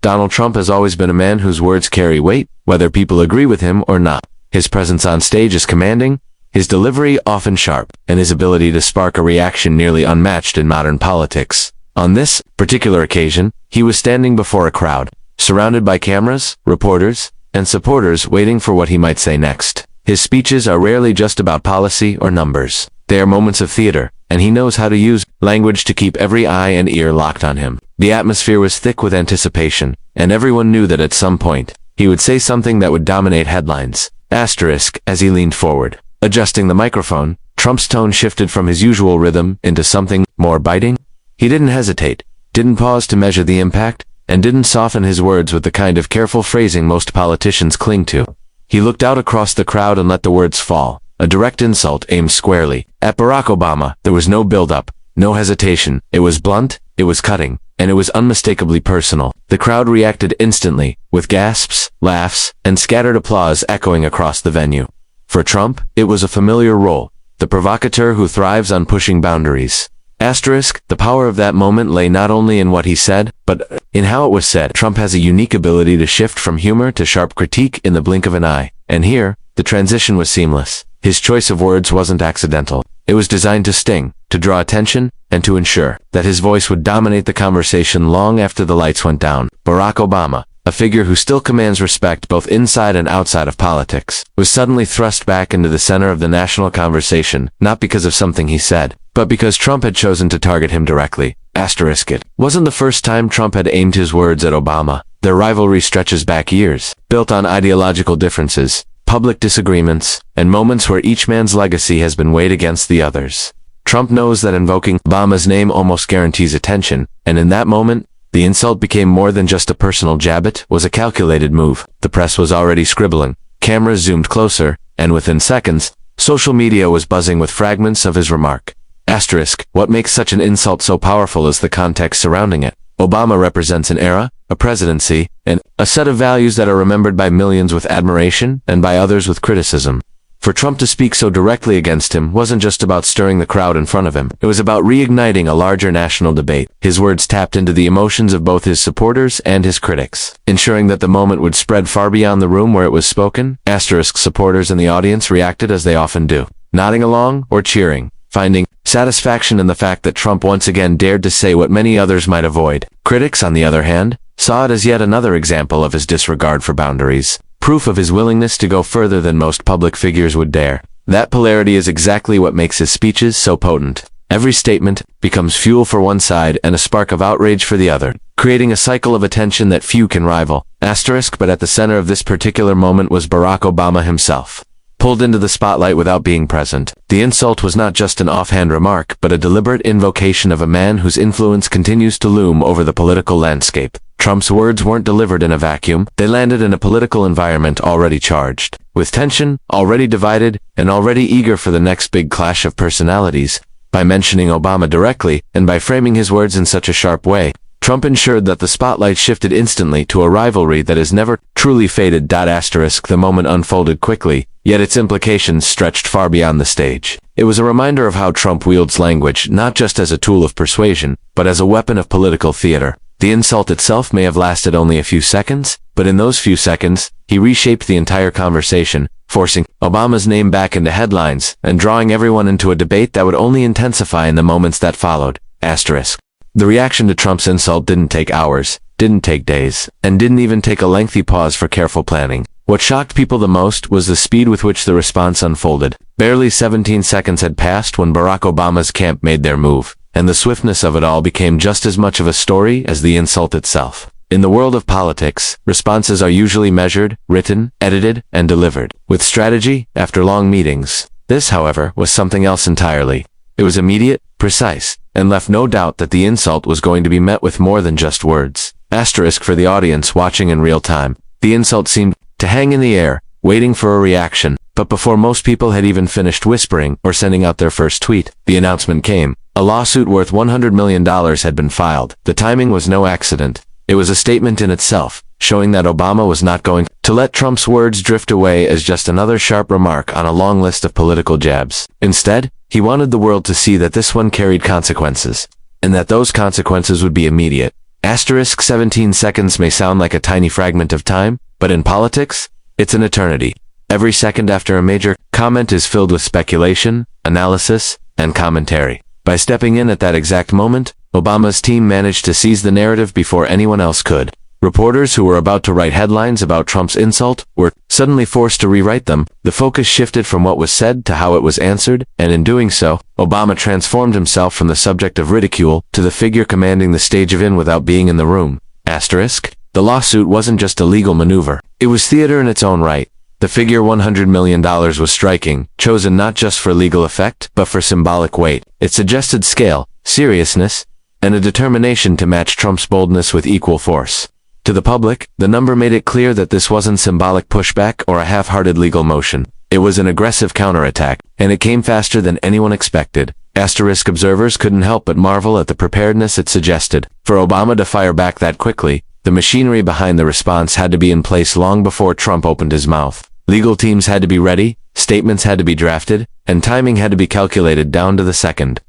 Donald Trump has always been a man whose words carry weight, whether people agree with him or not. His presence on stage is commanding, his delivery often sharp, and his ability to spark a reaction nearly unmatched in modern politics. On this particular occasion, he was standing before a crowd, surrounded by cameras, reporters, and supporters waiting for what he might say next. His speeches are rarely just about policy or numbers. They are moments of theater, and he knows how to use language to keep every eye and ear locked on him. The atmosphere was thick with anticipation, and everyone knew that at some point, he would say something that would dominate headlines. Asterisk, as he leaned forward. Adjusting the microphone, Trump's tone shifted from his usual rhythm into something more biting. He didn't hesitate, didn't pause to measure the impact, and didn't soften his words with the kind of careful phrasing most politicians cling to. He looked out across the crowd and let the words fall, a direct insult aimed squarely at Barack Obama. There was no build-up, no hesitation. It was blunt, it was cutting, and it was unmistakably personal. The crowd reacted instantly, with gasps, laughs, and scattered applause echoing across the venue. For Trump, it was a familiar role, the provocateur who thrives on pushing boundaries. Asterisk, the power of that moment lay not only in what he said, but in how it was said. Trump has a unique ability to shift from humor to sharp critique in the blink of an eye. And here, the transition was seamless. His choice of words wasn't accidental. It was designed to sting, to draw attention, and to ensure that his voice would dominate the conversation long after the lights went down. Barack Obama, a figure who still commands respect both inside and outside of politics, was suddenly thrust back into the center of the national conversation, not because of something he said, but because Trump had chosen to target him directly. Asterisk, it wasn't the first time Trump had aimed his words at Obama. Their rivalry stretches back years, built on ideological differences, public disagreements, and moments where each man's legacy has been weighed against the other's. Trump knows that invoking Obama's name almost guarantees attention, and in that moment, the insult became more than just a personal jab. It was a calculated move. The press was already scribbling, cameras zoomed closer, and within seconds, social media was buzzing with fragments of his remark. Asterisk, what makes such an insult so powerful is the context surrounding it. Obama represents an era, a presidency, and a set of values that are remembered by millions with admiration and by others with criticism. For Trump to speak so directly against him wasn't just about stirring the crowd in front of him. It was about reigniting a larger national debate. His words tapped into the emotions of both his supporters and his critics, ensuring that the moment would spread far beyond the room where it was spoken. Asterisk, supporters in the audience reacted as they often do, nodding along or cheering, finding satisfaction in the fact that Trump once again dared to say what many others might avoid. Critics, on the other hand, saw it as yet another example of his disregard for boundaries, proof of his willingness to go further than most public figures would dare. That polarity is exactly what makes his speeches so potent. Every statement becomes fuel for one side and a spark of outrage for the other, creating a cycle of attention that few can rival. Asterisk, but at the center of this particular moment was Barack Obama himself, pulled into the spotlight without being present. The insult was not just an offhand remark, but a deliberate invocation of a man whose influence continues to loom over the political landscape. Trump's words weren't delivered in a vacuum. They landed in a political environment already charged, with tension, already divided, and already eager for the next big clash of personalities. By mentioning Obama directly, and by framing his words in such a sharp way, Trump ensured that the spotlight shifted instantly to a rivalry that has never truly faded. Asterisk, the moment unfolded quickly, yet its implications stretched far beyond the stage. It was a reminder of how Trump wields language not just as a tool of persuasion, but as a weapon of political theater. The insult itself may have lasted only a few seconds, but in those few seconds, he reshaped the entire conversation, forcing Obama's name back into headlines and drawing everyone into a debate that would only intensify in the moments that followed. Asterisk. The reaction to Trump's insult didn't take hours, didn't take days, and didn't even take a lengthy pause for careful planning. What shocked people the most was the speed with which the response unfolded. Barely 17 seconds had passed when Barack Obama's camp made their move, and the swiftness of it all became just as much of a story as the insult itself. In the world of politics, responses are usually measured, written, edited, and delivered with strategy after long meetings. This, however, was something else entirely. It was immediate, precise, and left no doubt that the insult was going to be met with more than just words. Asterisk, for the audience watching in real time, the insult seemed to hang in the air, waiting for a reaction. But before most people had even finished whispering or sending out their first tweet, the announcement came. A lawsuit worth $100 million had been filed. The timing was no accident. It was a statement in itself, showing that Obama was not going to let Trump's words drift away as just another sharp remark on a long list of political jabs. Instead, he wanted the world to see that this one carried consequences, and that those consequences would be immediate. Asterisk 17 seconds may sound like a tiny fragment of time, but in politics, it's an eternity. Every second after a major comment is filled with speculation, analysis, and commentary. By stepping in at that exact moment, Obama's team managed to seize the narrative before anyone else could. Reporters who were about to write headlines about Trump's insult were suddenly forced to rewrite them. The focus shifted from what was said to how it was answered, and in doing so, Obama transformed himself from the subject of ridicule to the figure commanding the stage of without being in the room. Asterisk. The lawsuit wasn't just a legal maneuver. It was theater in its own right. The figure $100 million was striking, chosen not just for legal effect, but for symbolic weight. It suggested scale, seriousness, and a determination to match Trump's boldness with equal force. To the public, the number made it clear that this wasn't symbolic pushback or a half-hearted legal motion. It was an aggressive counterattack, and it came faster than anyone expected. Asterisk observers couldn't help but marvel at the preparedness it suggested. For Obama to fire back that quickly, the machinery behind the response had to be in place long before Trump opened his mouth. Legal teams had to be ready, statements had to be drafted, and timing had to be calculated down to the second.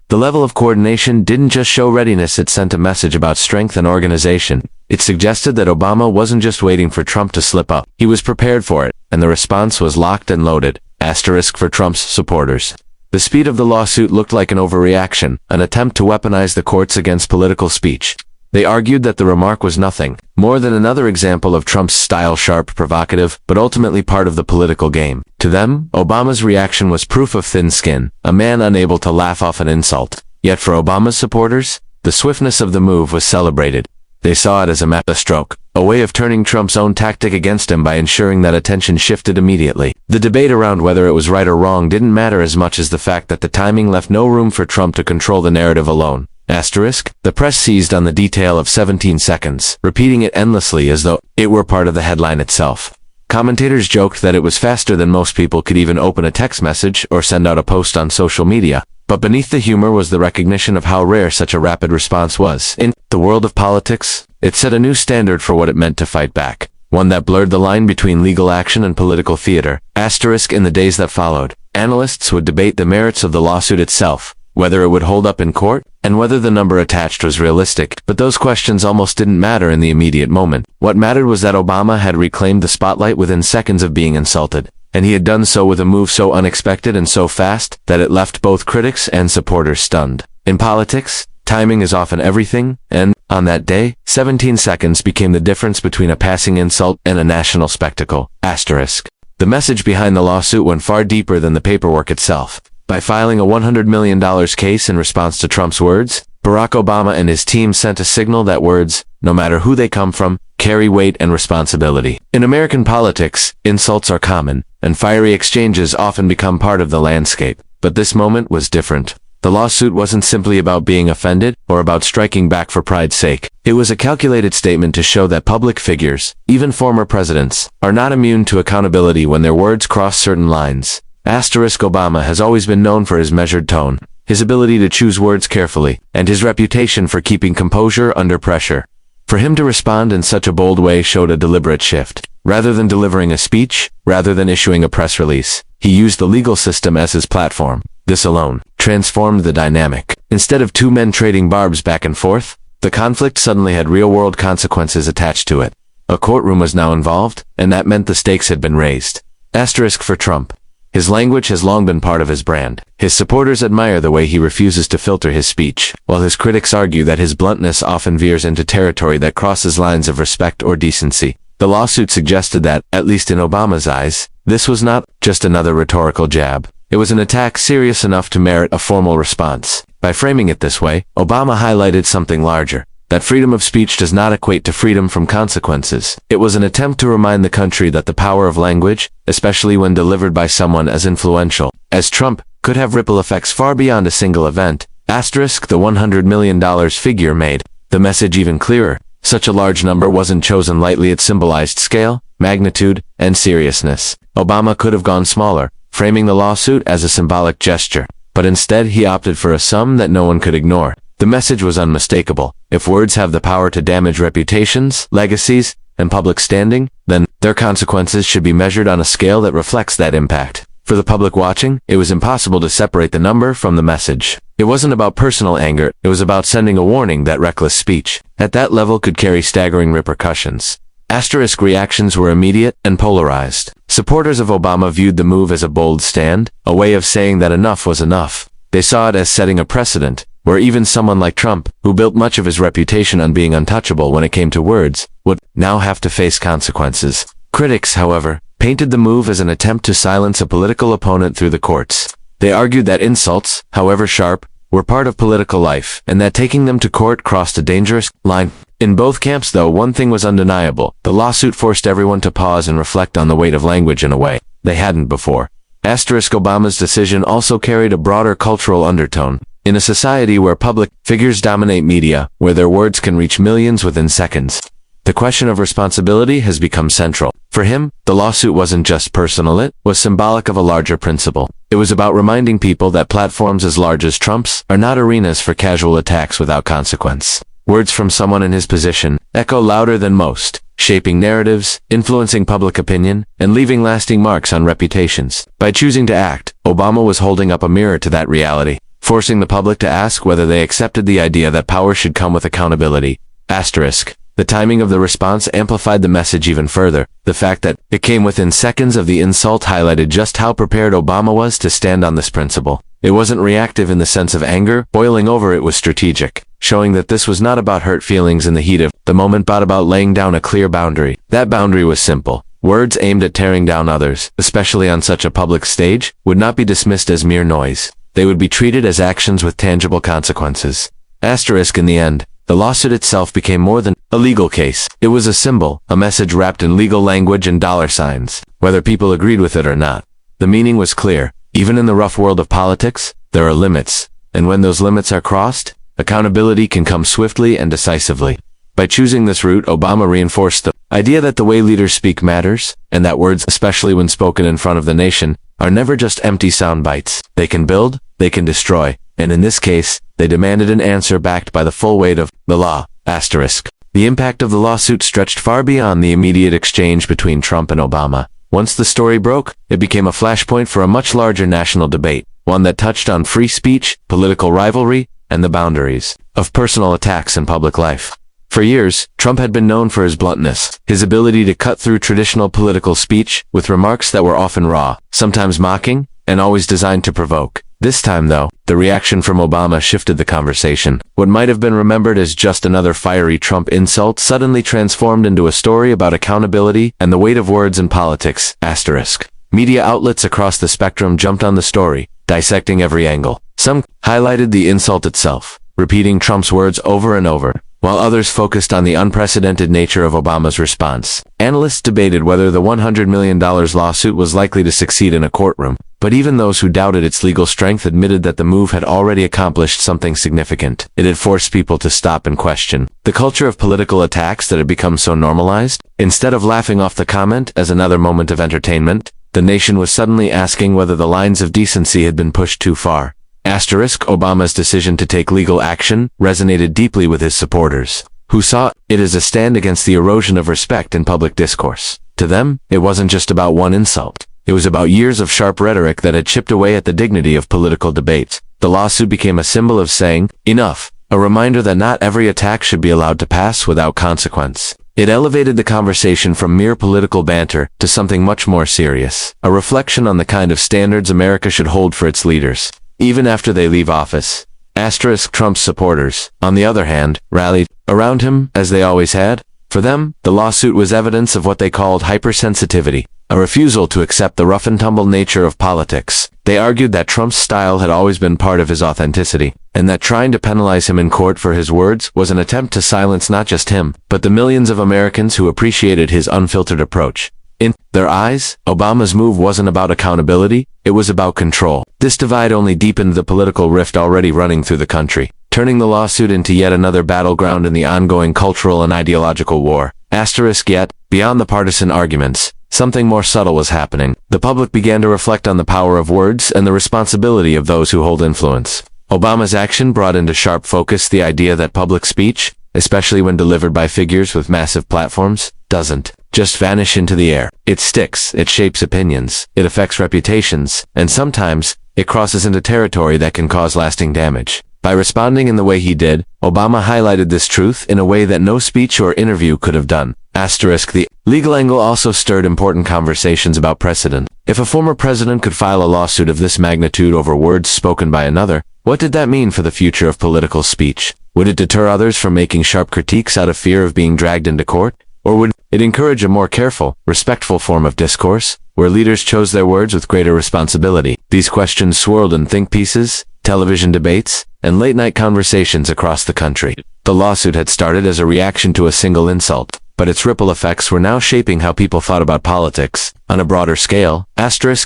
The level of coordination didn't just show readiness, it sent a message about strength and organization. It suggested that Obama wasn't just waiting for Trump to slip up. He was prepared for it, and the response was locked and loaded. Asterisk for Trump's supporters. The speed of the lawsuit looked like an overreaction, an attempt to weaponize the courts against political speech. They argued that the remark was nothing more than another example of Trump's style, sharp, provocative, but ultimately part of the political game. To them, Obama's reaction was proof of thin skin, a man unable to laugh off an insult. Yet for Obama's supporters, the swiftness of the move was celebrated. They saw it as a masterstroke, a way of turning Trump's own tactic against him by ensuring that attention shifted immediately. The debate around whether it was right or wrong didn't matter as much as the fact that the timing left no room for Trump to control the narrative alone. Asterisk. The press seized on the detail of 17 seconds, repeating it endlessly as though it were part of the headline itself. Commentators joked that it was faster than most people could even open a text message or send out a post on social media. But beneath the humor was the recognition of how rare such a rapid response was. In the world of politics, it set a new standard for what it meant to fight back, one that blurred the line between legal action and political theater. Asterisk. In the days that followed, analysts would debate the merits of the lawsuit itself, whether it would hold up in court, and whether the number attached was realistic. But those questions almost didn't matter in the immediate moment. What mattered was that Obama had reclaimed the spotlight within seconds of being insulted, and he had done so with a move so unexpected and so fast that it left both critics and supporters stunned. In politics, timing is often everything, and, on that day, 17 seconds became the difference between a passing insult and a national spectacle. Asterisk. The message behind the lawsuit went far deeper than the paperwork itself. By filing a $100 million case in response to Trump's words, Barack Obama and his team sent a signal that words, no matter who they come from, carry weight and responsibility. In American politics, insults are common, and fiery exchanges often become part of the landscape. But this moment was different. The lawsuit wasn't simply about being offended or about striking back for pride's sake. It was a calculated statement to show that public figures, even former presidents, are not immune to accountability when their words cross certain lines. Asterisk. Obama has always been known for his measured tone, his ability to choose words carefully, and his reputation for keeping composure under pressure. For him to respond in such a bold way showed a deliberate shift. Rather than delivering a speech, rather than issuing a press release, he used the legal system as his platform. This alone transformed the dynamic. Instead of two men trading barbs back and forth, the conflict suddenly had real-world consequences attached to it. A courtroom was now involved, and that meant the stakes had been raised. Asterisk for Trump. His language has long been part of his brand. His supporters admire the way he refuses to filter his speech, while his critics argue that his bluntness often veers into territory that crosses lines of respect or decency. The lawsuit suggested that, at least in Obama's eyes, this was not just another rhetorical jab. It was an attack serious enough to merit a formal response. By framing it this way, Obama highlighted something larger. That freedom of speech does not equate to freedom from consequences. It was an attempt to remind the country that the power of language, especially when delivered by someone as influential as Trump, could have ripple effects far beyond a single event. Asterisk. The $100 million figure made the message even clearer. Such a large number wasn't chosen lightly. It symbolized scale, magnitude, and seriousness. Obama could have gone smaller, framing the lawsuit as a symbolic gesture. But instead he opted for a sum that no one could ignore. The message was unmistakable. If words have the power to damage reputations, legacies, and public standing, then their consequences should be measured on a scale that reflects that impact. For the public watching, it was impossible to separate the number from the message. It wasn't about personal anger, it was about sending a warning that reckless speech, at that level, could carry staggering repercussions. Asterisk reactions were immediate and polarized. Supporters of Obama viewed the move as a bold stand, a way of saying that enough was enough. They saw it as setting a precedent, where even someone like Trump, who built much of his reputation on being untouchable when it came to words, would now have to face consequences. Critics, however, painted the move as an attempt to silence a political opponent through the courts. They argued that insults, however sharp, were part of political life, and that taking them to court crossed a dangerous line. In both camps, though, one thing was undeniable. The lawsuit forced everyone to pause and reflect on the weight of language in a way they hadn't before. Obama's decision also carried a broader cultural undertone. In a society where public figures dominate media, where their words can reach millions within seconds, the question of responsibility has become central. For him, the lawsuit wasn't just personal, it was symbolic of a larger principle. It was about reminding people that platforms as large as Trump's are not arenas for casual attacks without consequence. Words from someone in his position echo louder than most, shaping narratives, influencing public opinion, and leaving lasting marks on reputations. By choosing to act, Obama was holding up a mirror to that reality, forcing the public to ask whether they accepted the idea that power should come with accountability. Asterisk. The timing of the response amplified the message even further. The fact that it came within seconds of the insult highlighted just how prepared Obama was to stand on this principle. It wasn't reactive in the sense of anger boiling over, it was strategic, showing that this was not about hurt feelings in the heat of the moment, but about laying down a clear boundary. That boundary was simple. Words aimed at tearing down others, especially on such a public stage, would not be dismissed as mere noise. They would be treated as actions with tangible consequences. Asterisk. In the end, the lawsuit itself became more than a legal case. It was a symbol, a message wrapped in legal language and dollar signs, whether people agreed with it or not. The meaning was clear. Even in the rough world of politics, there are limits, and when those limits are crossed, accountability can come swiftly and decisively. By choosing this route, Obama reinforced the idea that the way leaders speak matters, and that words, especially when spoken in front of the nation, are never just empty sound bites. They can build, they can destroy, and in this case, they demanded an answer backed by the full weight of the law. Asterisk. The impact of the lawsuit stretched far beyond the immediate exchange between Trump and Obama. Once the story broke, it became a flashpoint for a much larger national debate, one that touched on free speech, political rivalry, and the boundaries of personal attacks in public life. For years, Trump had been known for his bluntness, his ability to cut through traditional political speech with remarks that were often raw, sometimes mocking, and always designed to provoke. This time, though, the reaction from Obama shifted the conversation. What might have been remembered as just another fiery Trump insult suddenly transformed into a story about accountability and the weight of words in politics. Asterisk. Media outlets across the spectrum jumped on the story, dissecting every angle. Some highlighted the insult itself, repeating Trump's words over and over, while others focused on the unprecedented nature of Obama's response. Analysts debated whether the $100 million lawsuit was likely to succeed in a courtroom, but even those who doubted its legal strength admitted that the move had already accomplished something significant. It had forced people to stop and question the culture of political attacks that had become so normalized. Instead of laughing off the comment as another moment of entertainment, the nation was suddenly asking whether the lines of decency had been pushed too far. Asterisk. Obama's decision to take legal action resonated deeply with his supporters, who saw it as a stand against the erosion of respect in public discourse. To them, it wasn't just about one insult. It was about years of sharp rhetoric that had chipped away at the dignity of political debates. The lawsuit became a symbol of saying, enough, a reminder that not every attack should be allowed to pass without consequence. It elevated the conversation from mere political banter to something much more serious, a reflection on the kind of standards America should hold for its leaders, even after they leave office. Asterisk. Trump's supporters, on the other hand, rallied around him, as they always had. For them, the lawsuit was evidence of what they called hypersensitivity, a refusal to accept the rough-and-tumble nature of politics. They argued that Trump's style had always been part of his authenticity, and that trying to penalize him in court for his words was an attempt to silence not just him, but the millions of Americans who appreciated his unfiltered approach. In their eyes, Obama's move wasn't about accountability, it was about control. This divide only deepened the political rift already running through the country, turning the lawsuit into yet another battleground in the ongoing cultural and ideological war. Asterisk. Yet, beyond the partisan arguments, something more subtle was happening. The public began to reflect on the power of words and the responsibility of those who hold influence. Obama's action brought into sharp focus the idea that public speech, especially when delivered by figures with massive platforms, doesn't just vanish into the air. It sticks, it shapes opinions, it affects reputations, and sometimes it crosses into territory that can cause lasting damage. By responding in the way he did, Obama highlighted this truth in a way that no speech or interview could have done. The legal angle also stirred important conversations about precedent. If a former president could file a lawsuit of this magnitude over words spoken by another, what did that mean for the future of political speech? Would it deter others from making sharp critiques out of fear of being dragged into court? Or would it encourage a more careful, respectful form of discourse, where leaders chose their words with greater responsibility? These questions swirled in think pieces, television debates, and late-night conversations across the country. The lawsuit had started as a reaction to a single insult, but its ripple effects were now shaping how people thought about politics. On a broader scale,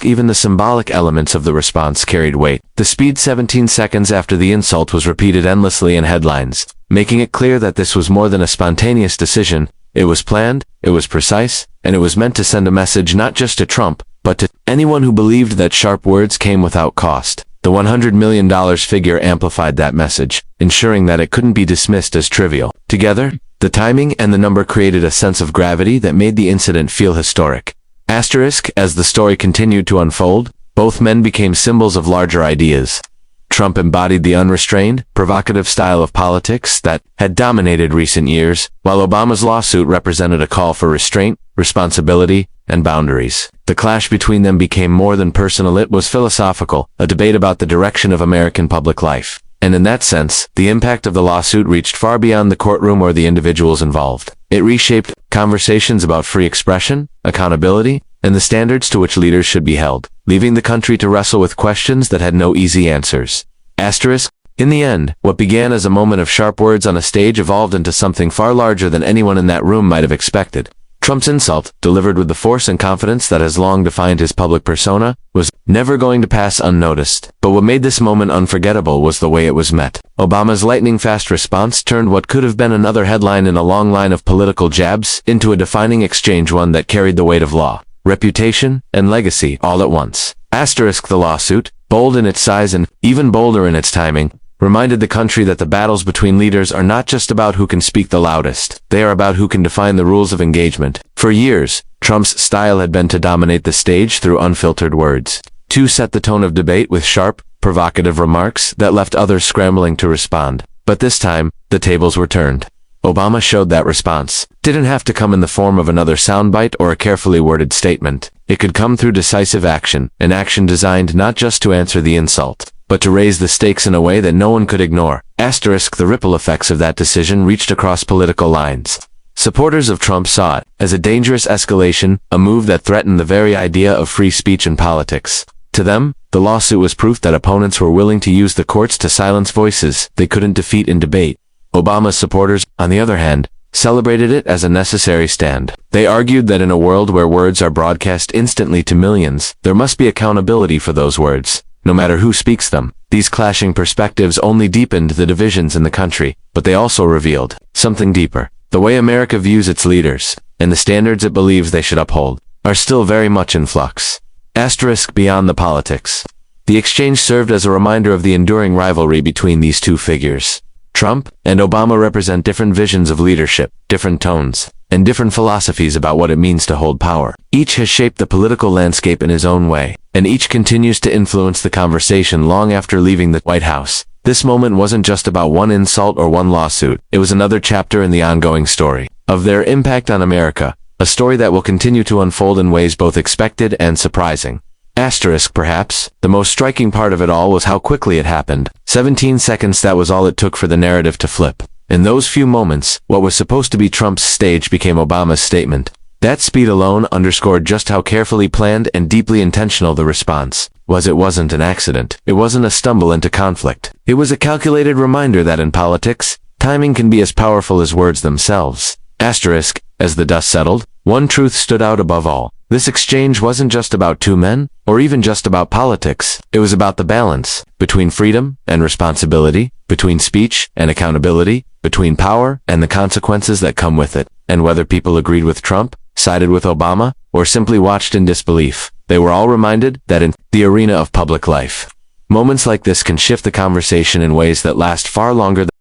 even the symbolic elements of the response carried weight. The speed 17 seconds after the insult was repeated endlessly in headlines, making it clear that this was more than a spontaneous decision. It was planned, it was precise, and it was meant to send a message not just to Trump, but to anyone who believed that sharp words came without cost. The $100 million figure amplified that message, ensuring that it couldn't be dismissed as trivial. Together, the timing and the number created a sense of gravity that made the incident feel historic. As the story continued to unfold, both men became symbols of larger ideas. Trump embodied the unrestrained, provocative style of politics that had dominated recent years, while Obama's lawsuit represented a call for restraint, responsibility, and boundaries. The clash between them became more than personal, it was philosophical, a debate about the direction of American public life. And in that sense, the impact of the lawsuit reached far beyond the courtroom or the individuals involved. It reshaped conversations about free expression, accountability, and the standards to which leaders should be held, leaving the country to wrestle with questions that had no easy answers. In the end, what began as a moment of sharp words on a stage evolved into something far larger than anyone in that room might have expected. Trump's insult, delivered with the force and confidence that has long defined his public persona, was never going to pass unnoticed. But what made this moment unforgettable was the way it was met. Obama's lightning-fast response turned what could have been another headline in a long line of political jabs into a defining exchange, one that carried the weight of law, reputation, and legacy all at once. The lawsuit, bold in its size and even bolder in its timing, reminded the country that the battles between leaders are not just about who can speak the loudest, they are about who can define the rules of engagement. For years, Trump's style had been to dominate the stage through unfiltered words, to set the tone of debate with sharp, provocative remarks that left others scrambling to respond. But this time, the tables were turned. Obama showed that response didn't have to come in the form of another soundbite or a carefully worded statement. It could come through decisive action, an action designed not just to answer the insult, but to raise the stakes in a way that no one could ignore. The ripple effects of that decision reached across political lines. Supporters of Trump saw it as a dangerous escalation, a move that threatened the very idea of free speech in politics. To them, the lawsuit was proof that opponents were willing to use the courts to silence voices they couldn't defeat in debate. Obama's supporters, on the other hand, celebrated it as a necessary stand. They argued that in a world where words are broadcast instantly to millions, there must be accountability for those words, no matter who speaks them. These clashing perspectives only deepened the divisions in the country, but they also revealed something deeper. The way America views its leaders, and the standards it believes they should uphold, are still very much in flux. Beyond the politics. The exchange served as a reminder of the enduring rivalry between these two figures. Trump and Obama represent different visions of leadership, different tones, and different philosophies about what it means to hold power. Each has shaped the political landscape in his own way, and each continues to influence the conversation long after leaving the White House. This moment wasn't just about one insult or one lawsuit, it was another chapter in the ongoing story of their impact on America, a story that will continue to unfold in ways both expected and surprising. Perhaps, the most striking part of it all was how quickly it happened. 17 seconds, that was all it took for the narrative to flip. In those few moments, what was supposed to be Trump's stage became Obama's statement. That speed alone underscored just how carefully planned and deeply intentional the response was. It wasn't an accident. It wasn't a stumble into conflict. It was a calculated reminder that in politics, timing can be as powerful as words themselves. As the dust settled, one truth stood out above all. This exchange wasn't just about two men, or even just about politics. It was about the balance between freedom and responsibility, between speech and accountability, between power and the consequences that come with it. And whether people agreed with Trump, sided with Obama, or simply watched in disbelief, they were all reminded that in the arena of public life, moments like this can shift the conversation in ways that last far longer than